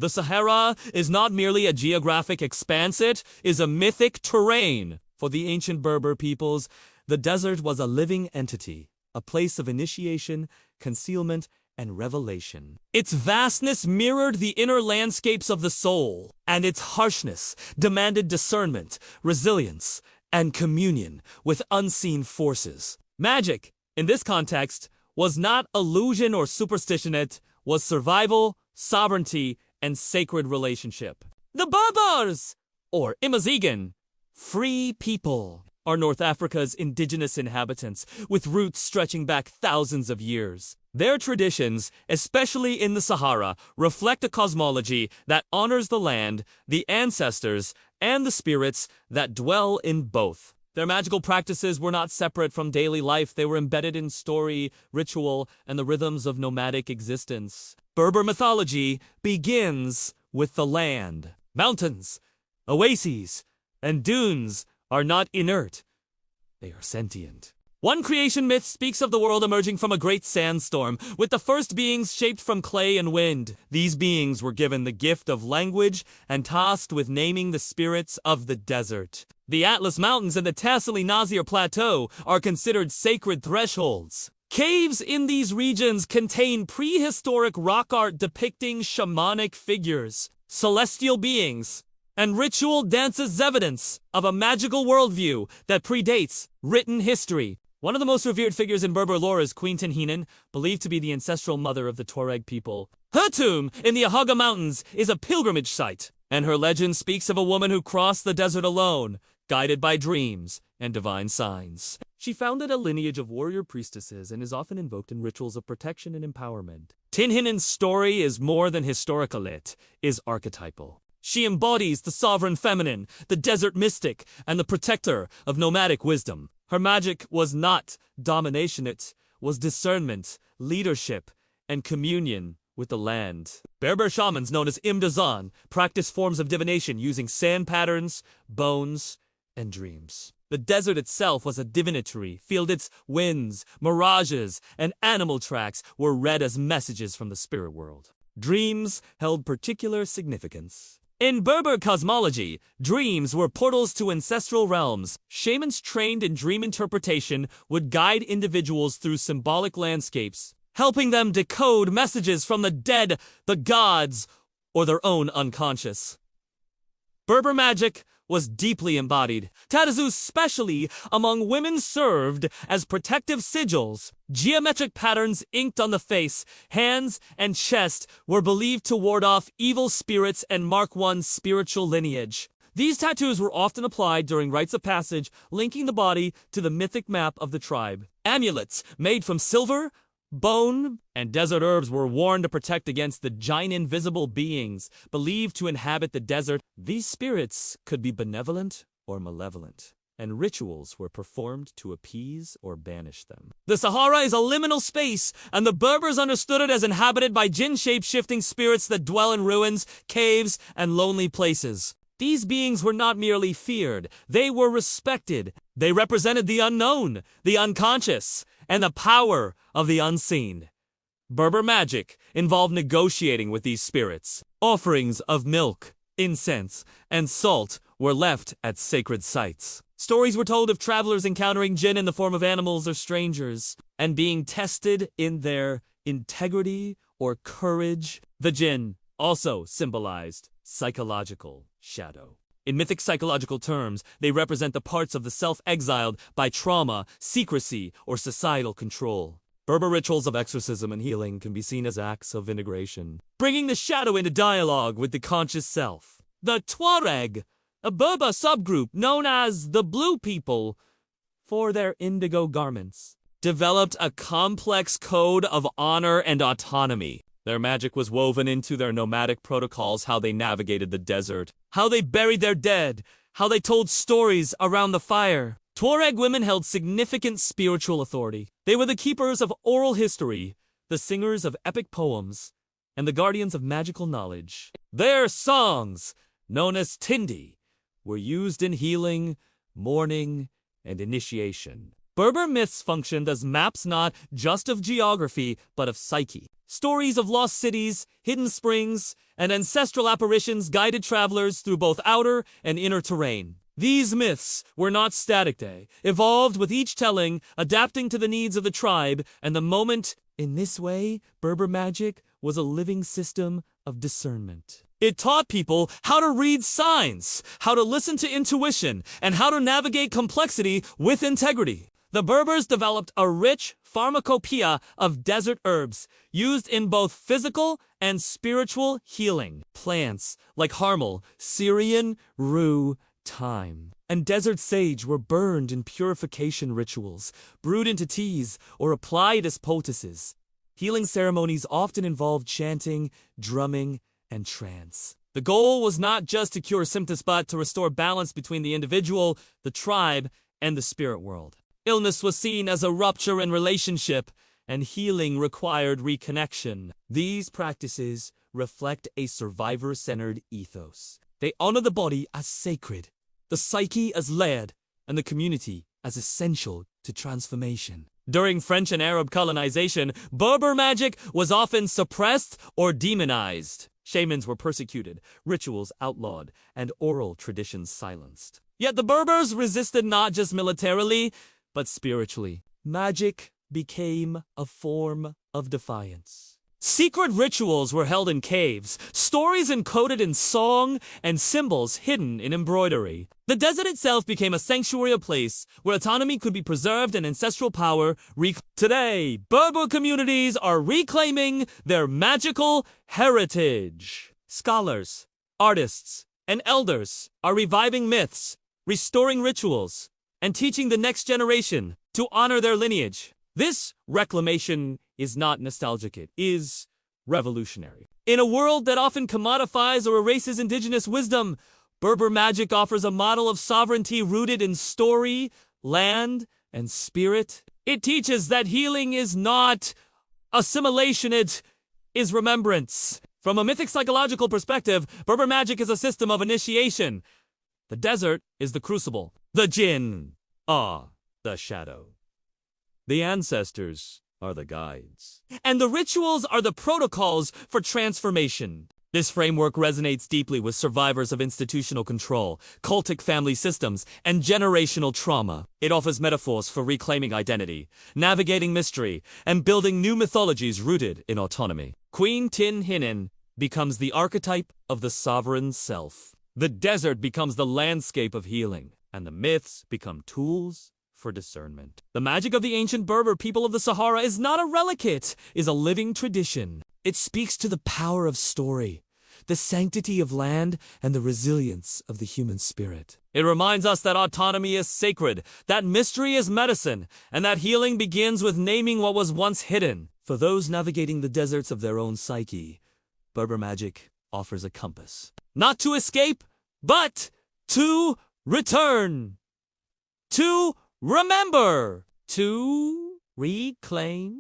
The Sahara is not merely a geographic expanse, it is a mythic terrain. For the ancient Berber peoples, the desert was a living entity, a place of initiation, concealment, and revelation. Its vastness mirrored the inner landscapes of the soul, and its harshness demanded discernment, resilience, and communion with unseen forces. Magic, in this context, was not illusion or superstition, it was survival, sovereignty, and sacred relationship. The Berbers, or Imazighen, free people, are North Africa's indigenous inhabitants, with roots stretching back thousands of years. Their traditions, especially in the Sahara, reflect a cosmology that honors the land, the ancestors, and the spirits that dwell in both. Their magical practices were not separate from daily life, they were embedded in story, ritual, and the rhythms of nomadic existence. Berber mythology begins with the land. Mountains, oases, and dunes are not inert, they are sentient. One creation myth speaks of the world emerging from a great sandstorm, with the first beings shaped from clay and wind. These beings were given the gift of language and tasked with naming the spirits of the desert. The Atlas Mountains and the Tassili Nasir Plateau are considered sacred thresholds. Caves in these regions contain prehistoric rock art depicting shamanic figures, celestial beings, and ritual dances, evidence of a magical worldview that predates written history. One of the most revered figures in Berber lore is Queen Tin Hinan, believed to be the ancestral mother of the Tuareg people. Her tomb in the Imazighen Mountains is a pilgrimage site, and her legend speaks of a woman who crossed the desert alone, guided by dreams and divine signs. She founded a lineage of warrior priestesses and is often invoked in rituals of protection and empowerment. Tin Hinan's story is more than historical, it is archetypal. She embodies the sovereign feminine, the desert mystic, and the protector of nomadic wisdom. Her magic was not domination, it was discernment, leadership, and communion with the land. Berber shamans known as Imazighen practiced forms of divination using sand patterns, bones, and dreams. The desert itself was a divinatory field. Its winds, mirages, and animal tracks were read as messages from the spirit world. Dreams held particular significance. In Berber cosmology, dreams were portals to ancestral realms. Shamans trained in dream interpretation would guide individuals through symbolic landscapes, helping them decode messages from the dead, the gods, or their own unconscious. Berber magic was deeply embodied. Tattoos, especially among women, served as protective sigils. Geometric patterns inked on the face, hands, and chest were believed to ward off evil spirits and mark one's spiritual lineage. These tattoos were often applied during rites of passage, linking the body to the mythic map of the tribe. Amulets made from silver, bone, and desert herbs were worn to protect against the giant invisible beings believed to inhabit the desert. These spirits could be benevolent or malevolent, and rituals were performed to appease or banish them. The Sahara is a liminal space, and the Berbers understood it as inhabited by djinn shape-shifting spirits that dwell in ruins, caves, and lonely places. These beings were not merely feared, they were respected. They represented the unknown, the unconscious, and the power of the unseen. Berber magic involved negotiating with these spirits. Offerings of milk, incense, and salt were left at sacred sites. Stories were told of travelers encountering djinn in the form of animals or strangers, and being tested in their integrity or courage. The djinn also symbolized psychological shadow. In mythic psychological terms, they represent the parts of the self exiled by trauma, secrecy, or societal control. Berber rituals of exorcism and healing can be seen as acts of integration, bringing the shadow into dialogue with the conscious self. The Tuareg, a Berber subgroup known as the Blue People for their indigo garments, developed a complex code of honor and autonomy. Their magic was woven into their nomadic protocols, how they navigated the desert, how they buried their dead, how they told stories around the fire. Tuareg women held significant spiritual authority. They were the keepers of oral history, the singers of epic poems, and the guardians of magical knowledge. Their songs, known as tindi, were used in healing, mourning, and initiation. Berber myths functioned as maps not just of geography, but of psyche. Stories of lost cities, hidden springs, and ancestral apparitions guided travelers through both outer and inner terrain. These myths were not static. They evolved with each telling, adapting to the needs of the tribe and the moment. In this way, Berber magic was a living system of discernment. It taught people how to read signs, how to listen to intuition, and how to navigate complexity with integrity. The Berbers developed a rich pharmacopoeia of desert herbs used in both physical and spiritual healing. Plants like harmal, Syrian rue, thyme, and desert sage were burned in purification rituals, brewed into teas, or applied as poultices. Healing ceremonies often involved chanting, drumming, and trance. The goal was not just to cure symptoms but to restore balance between the individual, the tribe, and the spirit world. Illness was seen as a rupture in relationship, and healing required reconnection. These practices reflect a survivor-centered ethos. They honor the body as sacred, the psyche as layered, and the community as essential to transformation. During French and Arab colonization, Berber magic was often suppressed or demonized. Shamans were persecuted, rituals outlawed, and oral traditions silenced. Yet the Berbers resisted not just militarily, but spiritually. Magic became a form of defiance. Secret rituals were held in caves, stories encoded in song, and symbols hidden in embroidery. The desert itself became a sanctuary, a place where autonomy could be preserved and ancestral power Today, Berber communities are reclaiming their magical heritage. Scholars, artists, and elders are reviving myths, restoring rituals, and teaching the next generation to honor their lineage. This reclamation is not nostalgic, it is revolutionary. In a world that often commodifies or erases indigenous wisdom, Berber magic offers a model of sovereignty rooted in story, land, and spirit. It teaches that healing is not assimilation, it is remembrance. From a mythic psychological perspective, Berber magic is a system of initiation. The desert is the crucible. The djinn are the shadow. The ancestors are the guides. And the rituals are the protocols for transformation. This framework resonates deeply with survivors of institutional control, cultic family systems, and generational trauma. It offers metaphors for reclaiming identity, navigating mystery, and building new mythologies rooted in autonomy. Queen Tin Hinan becomes the archetype of the sovereign self. The desert becomes the landscape of healing, and the myths become tools for discernment. The magic of the ancient Berber people of the Sahara is not a relic, it is a living tradition. It speaks to the power of story, the sanctity of land, and the resilience of the human spirit. It reminds us that autonomy is sacred, that mystery is medicine, and that healing begins with naming what was once hidden. For those navigating the deserts of their own psyche, Berber magic offers a compass. Not to escape, but to return. To remember. To reclaim.